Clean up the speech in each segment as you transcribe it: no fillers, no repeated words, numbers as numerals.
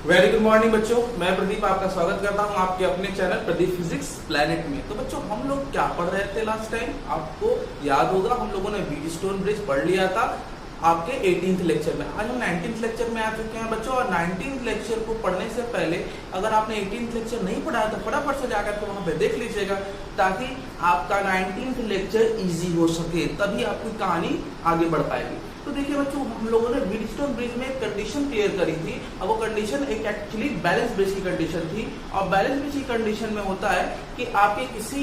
Very good morning बच्चों, मैं प्रदीप आपका स्वागत करता हूं आपके अपने चैनल प्रदीप फिजिक्स प्लैनेट में। तो बच्चों हम लोग क्या पढ़ रहे थे लास्ट टाइम? आपको याद होगा हम लोगों ने व्हीटस्टोन ब्रिज पढ़ लिया था आपके 18th लेक्चर में। आज हम 19th लेक्चर में आ चुके हैं बच्चों, और 19th लेक्चर को पढ़ने से पहले अगर आपने 18th लेक्चर नहीं पढ़ा है तो फटाफट से जाकर के वहां पे देख लीजिएगा, ताकि आपका 19th लेक्चर इजी हो सके, तभी आपकी कहानी आगे बढ़ पाएगी। तो देखिए बच्चों, हम लोगों ने व्हीटस्टोन ब्रिज में एक कंडीशन क्लियर करी थी, और वो कंडीशन एक एक्चुअली बैलेंस ब्रिज की कंडीशन थी। और बैलेंस ब्रिज की कंडीशन में होता है कि आपके किसी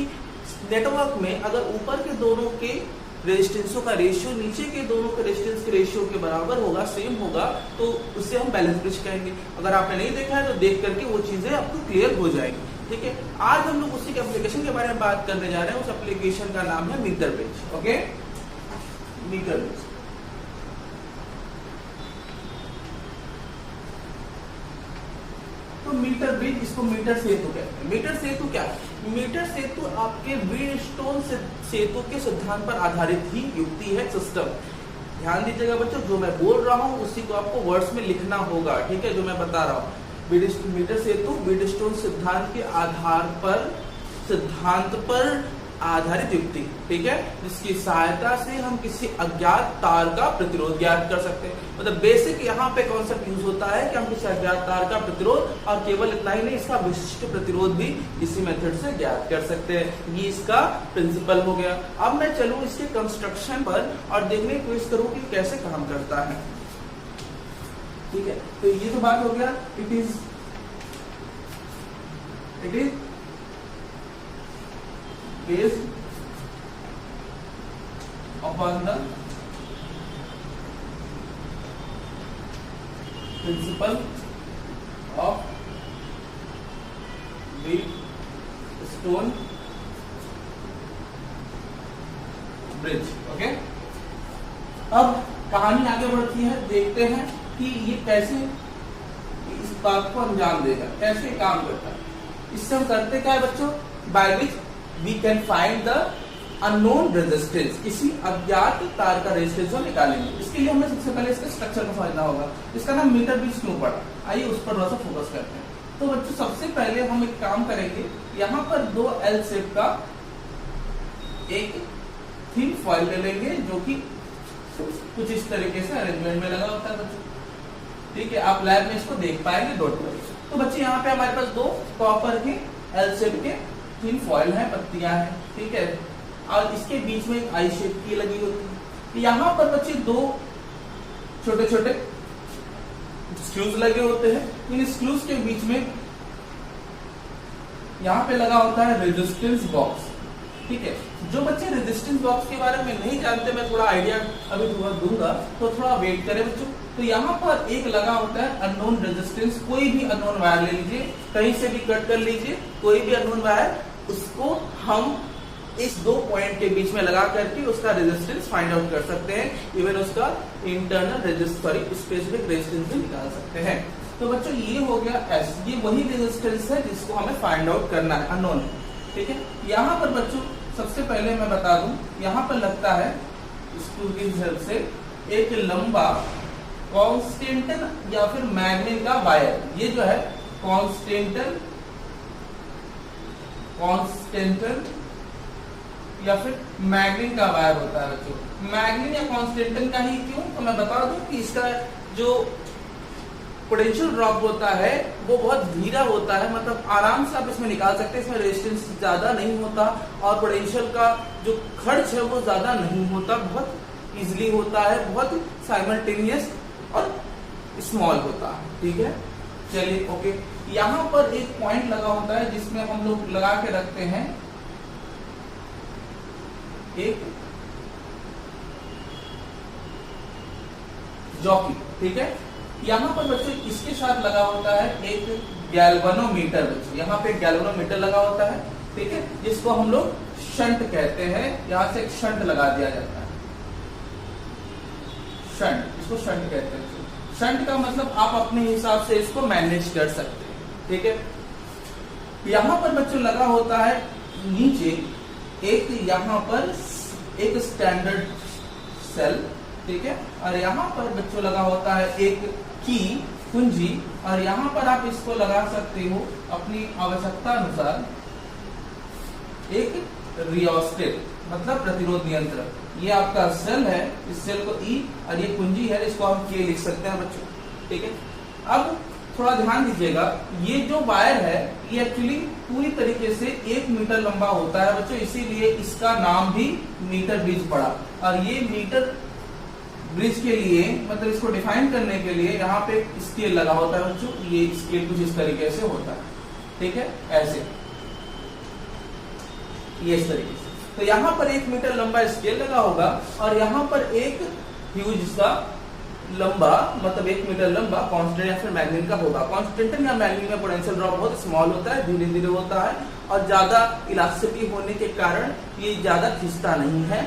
नेटवर्क में अगर ऊपर के दोनों के रेजिस्टेंसों का रेशियो नीचे के दोनों के रेजिस्टेंस के रेशियो के बराबर होगा, सेम होगा, तो उससे हम बैलेंस ब्रिज कहेंगे। अगर आपने नहीं देखा है तो देख करके वो चीजें आपको क्लियर हो जाएंगी। ठीक है, आज हम लोग उसी के एप्लीकेशन के बारे में बात करने जा रहे हैं। उस एप्लीकेशन का नाम है metre bridge. Okay, metre bridge. तो मीटर ब्रिज, इसको मीटर सेतु कहते हैं। मीटर सेतु क्या है? मीटर सेतु आपके व्हीटस्टोन सेतु के सिद्धांत पर आधारित ही युक्ति है, सिस्टम। ध्यान दीजिएगा बच्चों, जो मैं बोल रहा हूँ उसी को आपको वर्ड्स में लिखना होगा। ठीक है, जो मैं बता रहा हूँ, मीटर सेतु व्हीटस्टोन सिद्धांत के आधार पर, सिद्धांत पर आधारित युक्ति, ठीक है, जिसकी सहायता से हम किसी अज्ञात तार का प्रतिरोध ज्ञात कर सकते हैं। मतलब बेसिक यहाँ पे कॉन्सेप्ट यूज होता है कि हम किसी अज्ञात तार का प्रतिरोध, और केवल इतना ही नहीं, इसका विशिष्ट प्रतिरोध भी इसी मेथड से ज्ञात कर सकते हैं। ये इसका प्रिंसिपल हो गया। अब मैं चलूं इसके कंस्ट्रक्शन पर और देखने की कोशिश करूं कि कैसे काम करता है। ठीक है, तो ये तो बात हो गया। It is based upon the principle of Wheatstone bridge। Okay, अब कहानी आगे बढ़ती है, देखते हैं कि ये कैसे इस बात को अंजाम देगा, कैसे काम करता है। इससे हम करते क्या है बच्चों? By which we can find the unknown resistance, किसी अज्ञात तार का रेजिस्टेंस हम निकालेंगे। इसके लिए हमें सबसे पहले इसके स्ट्रक्चर को समझना होगा। इसका नाम मीटर ब्रिज क्यों पड़ा, आइए उस पर थोड़ा सा फोकस करते हैं। तो बच्चों सबसे पहले हम एक काम करेंगे, यहाँ पर दो एल शेप का एक थिन फॉइल ले लेंगे, जो कि कुछ इस तरीके से अरेंजमेंट में लगा होता है बच्चों। ठीक है, आप लैब में इसको देख पाएंगे डॉट पर। तो बच्चे यहाँ पे हमारे पास दो कॉपर के एल शेप के थिन फॉइल है, पत्तियां हैं। ठीक है, और इसके बीच में एक आई शेप की लगी होती है। यहाँ पर बच्चे दो छोटे छोटे स्क्रूज लगे होते हैं। इन स्क्रूज के बीच में यहाँ पे लगा होता है रेजिस्टेंस बॉक्स। ठीक है, जो बच्चे रेजिस्टेंस बॉक्स के बारे में नहीं जानते, मैं थोड़ा आइडिया अभी दूंगा, तो थोड़ा वेट करें बच्चों। तो यहाँ पर एक लगा होता है अननोन रेजिस्टेंस। कोई भी अननोन वायर ले लीजिए, कहीं से भी कट कर लीजिए, कोई भी अननोन वायर, उसको हम इस दो पॉइंट के बीच में लगा करके उसका रेजिस्टेंस फाइंड आउट कर सकते हैं। इवन उसका इंटरनल स्पेसिफिक रेजिस्टेंस भी निकाल सकते हैं। तो बच्चों ये हो गया एस, ये वही रेजिस्टेंस है जिसको हमें फाइंड आउट करना है, अननोन है। ठीक है, यहाँ पर बच्चों सबसे पहले मैं बता दूं, यहाँ पर लगता है स्क्रू की हेल्प से एक लंबा कॉन्स्टेंटन या फिर मैग्नेट का वायर। ये जो है कॉन्स्टेंटन या फिर मैग्नेट का वायर होता है बच्चों। मैग्नेट या कॉन्स्टेंटन का ही क्यों, तो मैं बता दूं कि इसका जो पोटेंशियल ड्रॉप होता है वो बहुत धीरा होता है, मतलब आराम से आप इसमें निकाल सकते हैं। इसमें रेजिस्टेंस ज्यादा नहीं होता, और पोटेंशियल का जो खर्च है वो ज्यादा नहीं होता, बहुत इजिली होता है, बहुत साइमल्टेनियस और स्मॉल होता है। ठीक है, चलिए ओके। यहाँ पर एक पॉइंट लगा होता है जिसमें हम लोग लगा के रखते हैं एक जॉकी। ठीक है, यहाँ पर बच्चों इसके साथ लगा होता है एक गैल्वेनोमीटर। बच्चों यहाँ पे एक गैल्वेनोमीटर लगा होता है, ठीक है, जिसको हम लोग शंट कहते हैं। यहाँ से एक शंट लगा दिया जाता है, शंट, इसको शंट कहते हैं। शंट का मतलब आप अपने हिसाब से इसको मैनेज कर सकते हैं। ठीक है, यहाँ पर बच्चों लगा होता है नीचे एक, यहाँ पर एक स्टैंडर्ड सेल, ठीक है, और यहाँ पर बच्चों लगा होता है एक की कुंजी, और यहाँ पर आप इसको लगा सकते हो अपनी आवश्यकता अनुसार एक रियोस्टेट, मतलब प्रतिरोध नियंत्रक। ये आपका सेल है, इस सेल को ई, और ये कुंजी है, इसको हम के लिख सकते हैं बच्चों, ठीक है। अब थोड़ा ध्यान दीजिएगा, ये जो वायर है ये एक्चुअली पूरी तरीके से 1 मीटर लंबा होता है बच्चों, इसीलिए इसका नाम भी मीटर ब्रिज पड़ा। और ये मीटर ब्रिज के लिए, मतलब इसको डिफाइन करने के लिए यहाँ पे स्केल लगा होता है बच्चों। ये स्केल कुछ इस तरीके से होता है, ठीक है, ऐसे, ये इस तरीके से। तो यहाँ पर 1 मीटर लंबा स्केल लगा होगा, और यहाँ पर एक ह्यूज सा लंबा, मतलब 1 मीटर लंबा कांस्टेंट या फिर मैग्नेट का होगा। कांस्टेंट या मैग्नेट में पोटेंशियल ड्रॉप बहुत स्मॉल होता है, धीरे धीरे होता है, और ज्यादा इलास्टिसिटी होने के कारण ये ज्यादा खिंचता नहीं है,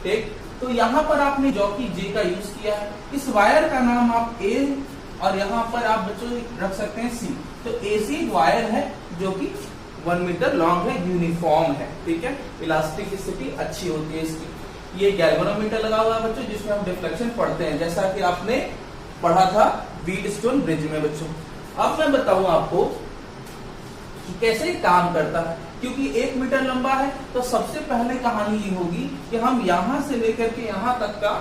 ठीक। तो यहाँ पर आपने जॉकी जे का यूज किया है। इस वायर का नाम आप ए, और यहाँ पर आप बच्चों रख सकते हैं सी। तो एसी वायर है जो कि 1 मीटर लॉन्ग है, यूनिफॉर्म है, ठीक है, इलास्टिसिटी अच्छी होती है इसकी। ये गैल्वेनोमीटर लगा हुआ है बच्चों, जिसमें हम डिफ्लेक्शन पढ़ते हैं, जैसा कि आपने पढ़ा था व्हीटस्टोन ब्रिज में बच्चों। अब मैं बताऊं आपको कि कैसे ये काम करता है, क्योंकि 1 मीटर लंबा है। तो सबसे पहले कहानी ये होगी कि हम यहां से लेकर के यहां तक का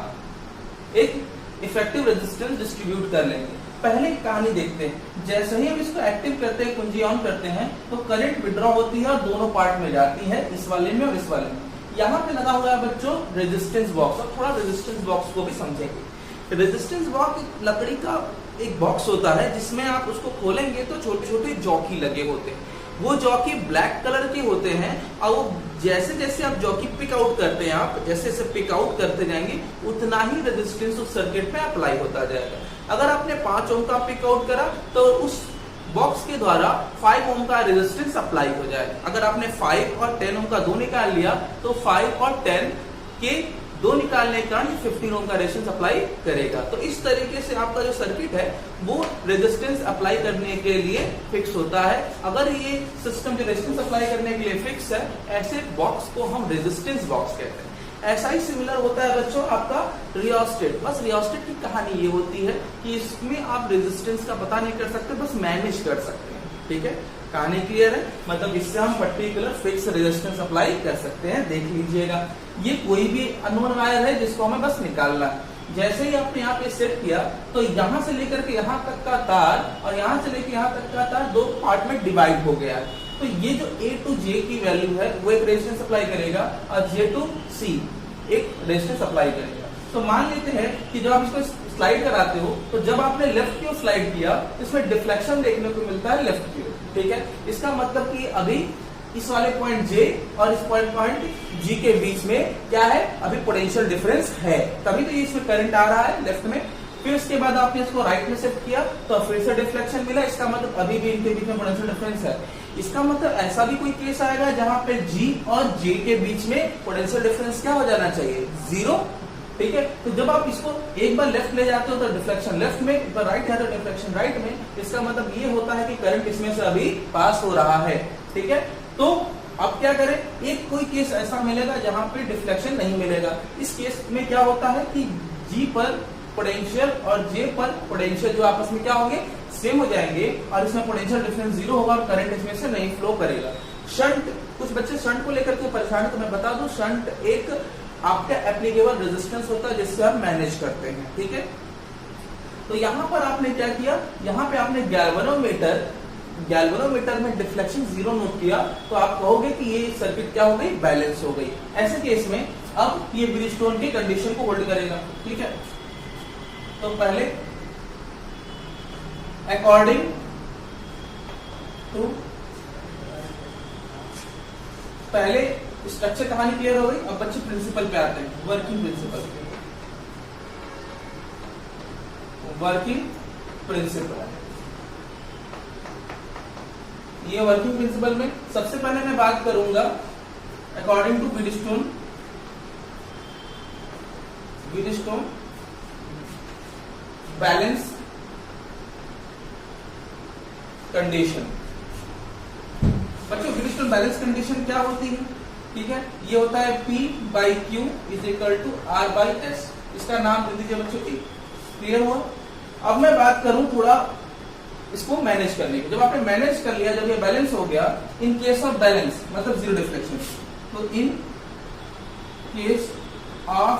एक इफेक्टिव रेजिस्टेंस डिस्ट्रीब्यूट कर लेंगे। पहले कहानी देखते हैं। जैसे ही हम इसको एक्टिव करते हैं, कुंजी ऑन करते हैं, तो करंट विड्रॉ होती है और दोनों पार्ट में जाती है, इस वाले में और इस वाले में। यहाँ पे लगा हुआ है बच्चों रेजिस्टेंस बॉक्स, और थोड़ा रेजिस्टेंस बॉक्स को भी समझेंगे। रेजिस्टेंस बॉक्स लकड़ी का एक बॉक्स होता है, जिसमें आप उसको खोलेंगे तो छोटे छोटे जॉकी लगे होते हैं। वो जॉकी ब्लैक कलर के होते हैं, और वो जैसे जैसे आप जॉकी पिक आउट करते हैं, आप जैसे जैसे पिक आउट करते जाएंगे, उतना ही रेजिस्टेंस उस सर्किट में अप्लाई होता जाएगा। अगर आपने 5 ओम का पिक आउट करा, तो उस बॉक्स के द्वारा 5 ओम का रेजिस्टेंस अप्लाई हो जाएगा। अगर आपने 5 और 10 ओम का 2 निकाल लिया, तो 5 और 10 के 2 निकालने के कारण 15 ओम का रेजिस्टेंस अप्लाई करेगा। तो इस तरीके से आपका जो सर्किट है वो रेजिस्टेंस अप्लाई करने के लिए फिक्स होता है। अगर ये सिस्टम जो रेजिस्टेंस अप्लाई करने के लिए फिक्स है, ऐसे बॉक्स को हम रेजिस्टेंस बॉक्स कहते हैं। ऐसा ही सिमिलर होता है बच्चों आपका रियोस्टेट। बस रियोस्टेट की कहानी ये होती है कि इसमें आप रेजिस्टेंस का पता नहीं कर सकते, बस मैनेज कर सकते हैं, ठीक है। कहानी क्लियर है, मतलब इससे हम पर्टिकुलर फिक्स रेजिस्टेंस अप्लाई कर सकते हैं। देख लीजिएगा, ये कोई भी अननोन वायर है जिसको हमें बस निकालना है। जैसे ही आपने यहाँ पे सेट किया, तो यहाँ से लेकर के यहाँ तक का तार और यहाँ से लेकर यहाँ तक का तार 2 पार्ट में डिवाइड हो गया है। तो ये जो A to J की वैल्यू है वो एक रेजिस्टेंस सप्लाई करेगा, और J to C एक रेजिस्टेंस सप्लाई करेगा। तो मान लेते हैं कि जब आप इसको स्लाइड कराते हो, तो जब आपने लेफ्ट की ओर स्लाइड किया, इसमें डिफ्लेक्शन देखने को मिलता है लेफ्ट की ओर, ठीक है। इसका मतलब कि अभी इस वाले पॉइंट J और इस पॉइंट G के बीच में क्या है, अभी पोटेंशियल डिफरेंस है, तभी तो ये इसमें करंट आ रहा है लेफ्ट में। फिर उसके बाद आपने इसको राइट में शिफ्ट किया, तो फिर से डिफ्लेक्शन मिला। इसका मतलब अभी भी इनके बीच में पोटेंशियल डिफरेंस है। इसका मतलब ऐसा भी कोई केस आएगा जहां पे G और J के बीच में पोटेंशियल डिफरेंस क्या हो जाना चाहिए, 0, ठीक है। तो जब आप इसको एक बार लेफ्ट ले जाते हो तो डिफ्लेक्शन लेफ्ट में, एक बार राइट है तो डिफ्लेक्शन राइट में। इसका मतलब ये होता है कि करंट इसमें से अभी पास हो रहा है, ठीक है। तो अब क्या करें, एक कोई केस ऐसा मिलेगा जहां पे डिफ्लेक्शन नहीं मिलेगा। इस केस में क्या होता है कि G पर पोटेंशियल और J पर पोटेंशियल जो आपस में क्या होंगे, सेम हो जाएंगे, और इसमें पोटेंशियल डिफरेंस 0 होगा और करंट इसमें से नहीं फ्लो करेगा। शंट, कुछ बच्चे शंट को लेकर के परेशान है, तो मैं बता दूं, शंट एक आपका एप्लीकेबल रेजिस्टेंस होता है जिससे आप मैनेज करते हैं, ठीक है। तो यहाँ पर आपने क्या किया, यहाँ पे आपने गैल्वेनोमीटर में डिफ्लेक्शन 0 नोट किया, तो आप कहोगे कि ये सर्किट क्या हो गई, बैलेंस हो गई। ऐसे केस में अब ये ब्रिजस्टोन की कंडीशन को होल्ड करेगा, ठीक है। तो पहले अकॉर्डिंग टू, पहले स्ट्रक्चर कहानी क्लियर हो गई। अब बच्चे प्रिंसिपल पे आते हैं, वर्किंग प्रिंसिपल। वर्किंग प्रिंसिपल, ये वर्किंग प्रिंसिपल में सबसे पहले मैं बात करूंगा according to Wheatstone balance condition. बच्चों व्हीटस्टोन बैलेंस कंडीशन क्या होती है, ठीक है। ये होता है P/Q is equal to R/S। इसका नाम दे दीजिए बच्चों, क्लियर हुआ। अब मैं बात करूं थोड़ा इसको मैनेज करने की। जब आपने मैनेज कर लिया, जब ये बैलेंस हो गया, इन केस ऑफ बैलेंस मतलब जीरो डिफ्लेक्शन, तो in case of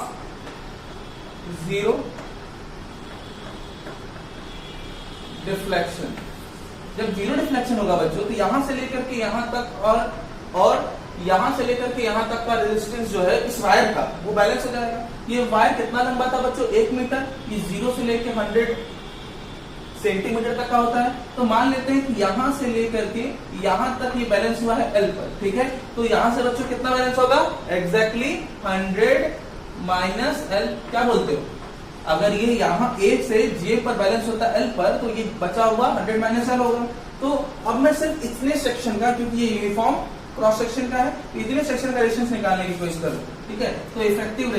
zero deflection, जब जीरो डिफ्लेक्शन होगा बच्चों, तो यहां से लेकर के यहां तक और यहां से लेकर के यहां तक का रेजिस्टेंस जो है इस वायर का, वो बैलेंस हो जाएगा। ये वायर कितना लंबा था बच्चों? 1 मीटर। ये 0 से लेकर 100 सेंटीमीटर तक का होता है। तो मान लेते हैं कि यहां से लेकर के यहां तक ये बैलेंस हुआ है L पर, ठीक है। तो यहां से बच्चों कितना बैलेंस होगा? Exactly 100 minus L। क्या बोलते हो? अगर ये यहाँ A से J पर बैलेंस होता है L पर, तो ये बचा हुआ 100 माइनस L होगा। तो अब मैं सिर्फ इतने सेक्शन का, क्योंकि ये यूनिफॉर्म क्रॉस सेक्शन का है, इतने सेक्शन का रेजिस्टेंस निकालने की कोशिश करूं, ठीक है। तो इफेक्टिव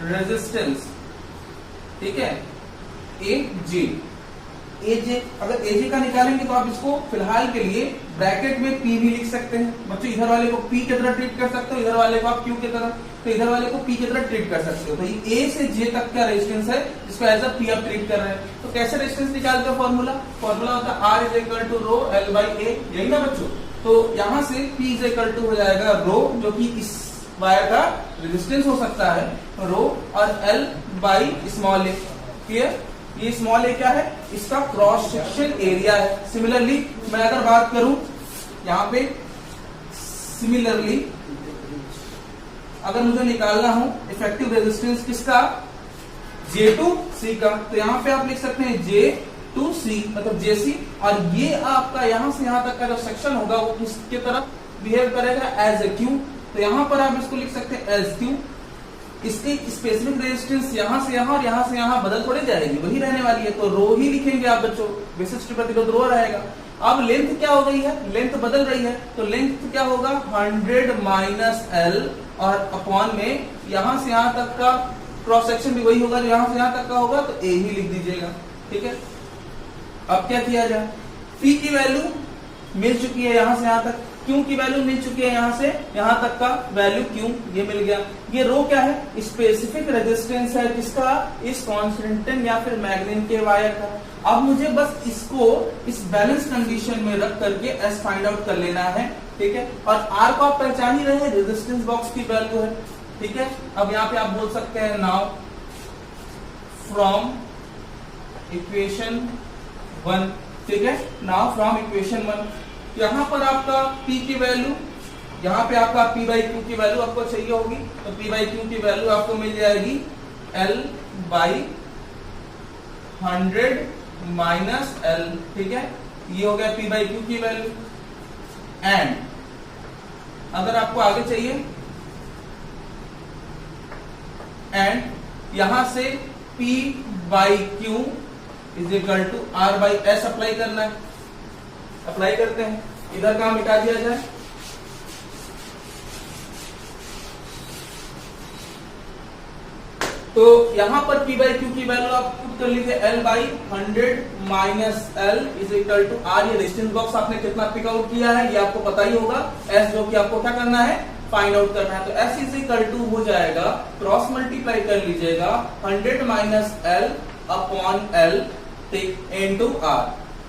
रेजिस्टेंस, ठीक है, AJ अगर AJ का निकालेंगे तो आप इसको फिलहाल के लिए ब्रैकेट में P भी लिख सकते हैं बच्चों। इधर वाले को P की तरह ट्रीट कर सकते हो, इधर वाले को आप Q की तरह, तो इधर वाले को P की तरह ट्रीट कर सकते हो। तो ये A से J तक का रेजिस्टेंस है, जिसको एज अ P आप ट्रीट कर रहे हैं। तो कैसे रेजिस्टेंस निकालते हो? फॉर्मूला होता है R is equal to rho L by A, यही ना बच्चों। तो यहां से P इज इक्वल टू हो जाएगा रो, जो कि इस वायर का रेजिस्टेंस हो सकता है रो, और L by small a। Clear? ये स्मॉल a क्या है? इसका क्रॉस सेक्शन एरिया है। सिमिलरली मैं अगर बात करूं यहाँ पे, सिमिलरली अगर मुझे निकालना हो इफेक्टिव रेजिस्टेंस किसका? J टू C का, तो यहाँ पे आप लिख सकते हैं J टू C मतलब JC, और ये आपका यहाँ से यहाँ तक का जो सेक्शन होगा वो किसके तरफ बिहेव करेगा? As a Q। तो यहाँ पर आप इसको लिख सकते हैं एज Q। इसकी स्पेसिफिक रेजिस्टेंस यहां से यहां और यहां से यहां बदल थोड़ी जाएगी, वही रहने वाली है। तो रो ही लिखेंगे आप बच्चों, विशिष्ट प्रतिरोध रो रहेगा। अब लेंथ क्या हो गई है? लेंथ बदल रही है, तो लेंथ क्या होगा? 100 माइनस L, और अपॉन में यहां से यहां तक का क्रॉस सेक्शन भी वही होगा जो यहां से यहां तक का होगा, तो A ही लिख दीजिएगा, ठीक है। अब क्या किया जाए? P की वैल्यू मिल चुकी है यहां से यहां तक, Q की वैल्यू मिल चुकी है यहां से यहां तक का वैल्यू Q ये मिल गया। ये रो क्या है? स्पेसिफिक रेजिस्टेंस है किसका? इस कॉन्स्टेंटन या फिर मैग्नीन के वायर का। अब मुझे बस इसको इस बैलेंस कंडीशन में रख करके S फाइंड आउट कर लेना है, ठीक है। और R को आप पहचान ही रहे हैं, रेजिस्टेंस बॉक्स की वैल्यू है, ठीक है। अब यहाँ पे आप बोल सकते हैं नाउ फ्रॉम इक्वेशन 1, ठीक है। नाउ फ्रॉम इक्वेशन 1 यहाँ पर आपका P की वैल्यू, यहाँ पे आपका P बाई Q की वैल्यू आपको चाहिए होगी, तो P बाई Q की वैल्यू आपको मिल जाएगी L बाई 100 माइनस L, ठीक है। ये हो गया P बाई Q की वैल्यू। एंड अगर आपको आगे चाहिए, एंड यहां से P by Q is equal to R by S apply करना है। अप्लाई करते हैं, इधर का मिटा दिया जाए, तो यहां पर P बाई Q की वैल्यू आप पुट कर लीजिए L by 100 minus L is equal to R। ये रेजिस्टेंस बॉक्स आपने कितना पिक आउट किया है ये आपको पता ही होगा। S जो कि आपको क्या करना है? फाइंड आउट करना है। तो S इज इक्वल टू हो जाएगा, क्रॉस मल्टीप्लाई कर लीजिएगा 100 minus L upon L into R,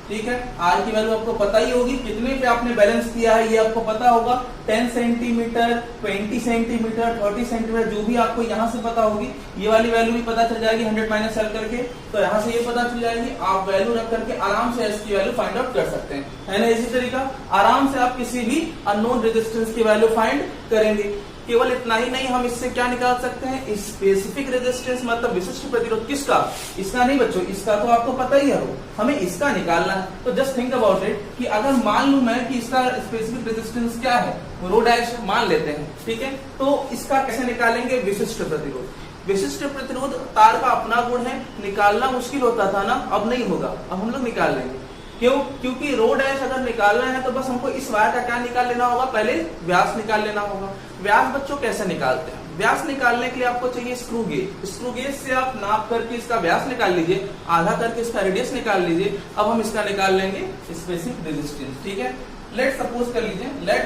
ठीक है। R की वैल्यू आपको पता ही होगी, कितने पे आपने बैलेंस किया है ये आपको पता होगा, 10 सेंटीमीटर, 20 सेंटीमीटर, 30 सेंटीमीटर, जो भी आपको यहाँ से पता होगी। ये वाली वैल्यू भी पता चल जाएगी 100 माइनस L करके, तो यहाँ से ये पता चल जाएगी। आप वैल्यू रख करके आराम से S की वैल्यू फाइंड आउट कर सकते हैं, है ना। इसी तरीका आराम से आप किसी भी अननोन रेजिस्टेंस की वैल्यू फाइंड करेंगे। केवल इतना ही नहीं, हम इससे क्या निकाल सकते हैं? स्पेसिफिक रेजिस्टेंस मतलब विशिष्ट प्रतिरोध। किसका? इसका नहीं बच्चों, इसका तो आपको पता ही है, हमें इसका निकालना है। तो जस्ट थिंक अबाउट इट कि अगर मान लूं मैं कि इसका स्पेसिफिक रेजिस्टेंस क्या है, रो डैश मान लेते हैं, ठीक है। तो इसका कैसे निकालेंगे? विशिष्ट प्रतिरोध। विशिष्ट प्रतिरोध तार का अपना गुण है, निकालना मुश्किल होता था ना, अब नहीं होगा, अब हम लोग निकाल लेंगे। क्यों? क्योंकि रो डैश अगर निकालना है तो बस हमको इस वायर का क्या निकाल लेना होगा? पहले व्यास निकाल लेना होगा। व्यास बच्चों कैसे निकालते हैं? व्यास निकालने के लिए आपको चाहिए स्क्रू गेज। स्क्रू गेज से आप नाप करके इसका व्यास निकाल लीजिए, आधा करके इसका रेडियस निकाल लीजिए। अब हम इसका निकाल लेंगे स्पेसिफिक रेजिस्टेंस, ठीक है। लेट सपोज कर लीजिए, let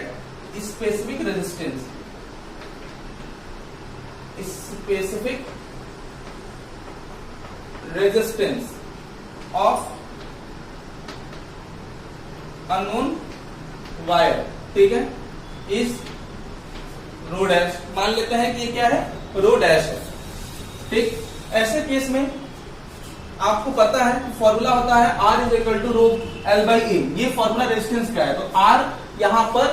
specific resistance, specific resistance of unknown wire, ठीक है, इज रो डैश। मान लेते हैं कि ये क्या है, रो डैश है, ठीक। ऐसे केस में आपको पता है कि फॉर्मूला होता है R is equal to rho L by A. ये फॉर्मूला रेजिस्टेंस का है, तो R यहां पर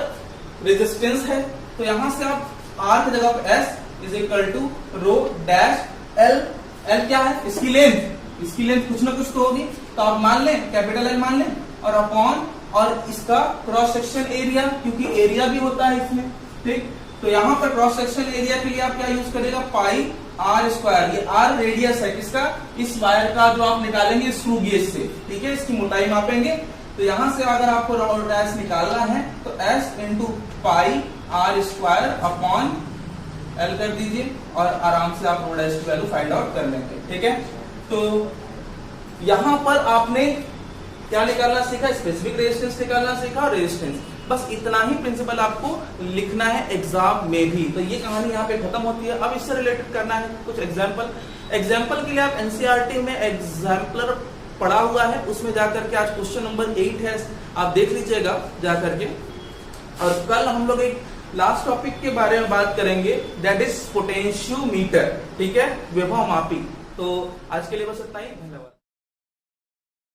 रेजिस्टेंस है, तो यहां से आप R की जगह पर S is equal to rho dash L। L क्या है, इसकी लेंथ, इसकी लेंथ कुछ ना कुछ तो होगी, तो आप मान लें कैपिटल L मान लें, और अपॉन और इसका क्रॉस सेक्शन एरिया, क्योंकि एरिया भी होता है इसमें, ठीक। तो यहां पर क्रॉस सेक्शन एरिया के लिए आप क्या यूज करेगा, पाई आर स्क्वायर। ये आर रेडियस है किसका, इस वायर का, जो आप निकालेंगे स्क्रू गेज से, ठीक है, इसकी मोटाई मापेंगे। तो यहां से अगर आपको रो डैश निकालना है तो S into pi r square upon L कर दीजिए, और आराम से आप रो डैश की वैल्यू फाइंड आउट कर लेंगे, ठीक है। तो यहां पर आपने क्या निकालना सीखा, स्पेसिफिक रेजिस्टेंस निकालना सीखा, और रेजिस्टेंस, बस इतना ही प्रिंसिपल आपको लिखना है एग्जाम में भी। तो ये कहानी यहाँ पे खत्म होती है। अब इससे रिलेटेड करना है कुछ एग्जाम्पल के लिए आप एनसीईआरटी में एग्जाम्पलर पढ़ा हुआ है, उसमें जाकर के आज क्वेश्चन नंबर 8 है, आप देख लीजिएगा जाकर के। और कल हम लोग एक लास्ट टॉपिक के बारे में बात करेंगे, दैट इज पोटेंशियोमीटर, ठीक है, विभव मापी। तो आज के लिए बस इतना ही, धन्यवाद।